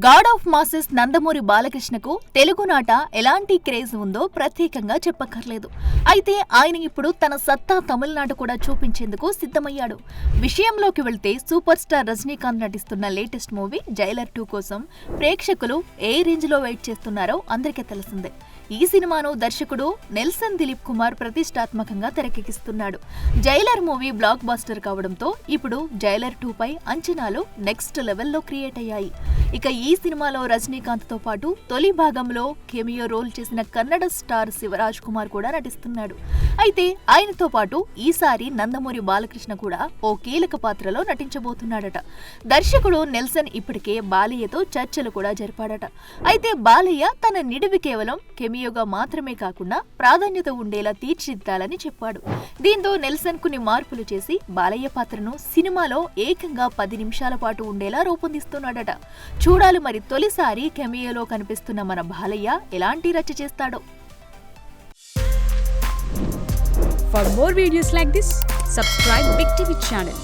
God of masses Nandamuri బాలకృష్ణకు తెలుగునాట ఎలాంటి craze ఉందో ప్రత్యేకంగా చెప్పక్కర్లేదు. అయితే ఆయన ఇప్పుడు తన సత్తా తమిళనాడు కూడా చూపించేందుకు సిద్ధమయ్యాడు. విషయంలోకి వెళ్తే సూపర్ స్టార్ రజనీకాంత్ నటిస్తున్న లేటెస్ట్ మూవీ జైలర్ 2 కోసం ప్రేక్షకులు ఏ రేంజ్ లో వెయిట్ చేస్తున్నారో అందరికీ తెలిసిందే. ఈ సినిమాను దర్శకుడు నెల్సన్ దిలీప్ కుమార్ ప్రతిష్టాత్మకంగా తెరకెక్కిస్తున్నాడు. జైలర్ మూవీ బ్లాక్ బస్టర్ కావడంతో ఇప్పుడు జైలర్ 2 పై అంచనాలు నెక్స్ట్ లెవెల్లో క్రియేట్ అయ్యాయి. ఇక ఈ సినిమాలో రజనీకాంత్ తో పాటు తొలి భాగంలో కెమియో రోల్ చేసిన కన్నడ స్టార్ శివరాజ్ కుమార్ కూడా నటిస్తున్నాడు. అయితే ఆయనతో పాటు ఈసారి నందమూరి బాలకృష్ణ కూడా ఓ కీలక పాత్రలో నటించబోతున్నాడట. దర్శకుడు నెల్సన్ ఇప్పటికే బాలయ్యతో చర్చలు కూడా జరిపాడట. అయితే బాలయ్య తన నిడివి కేవలం కెమియోగా మాత్రమే కాకుండా ప్రాధాన్యత ఉండేలా తీర్చిదిద్దాలని చెప్పాడు. దీంతో నెల్సన్ కొన్ని మార్పులు చేసి బాలయ్య పాత్రను సినిమాలో ఏకంగా 10 నిమిషాల పాటు ఉండేలా రూపొందిస్తున్నాడట. చూడాలి మరి తొలిసారి కెమియోలో కనిపిస్తున్న మన బాలయ్య ఎలాంటి రచ్చ చేస్తాడో. For more videos like this, subscribe Big TV channel.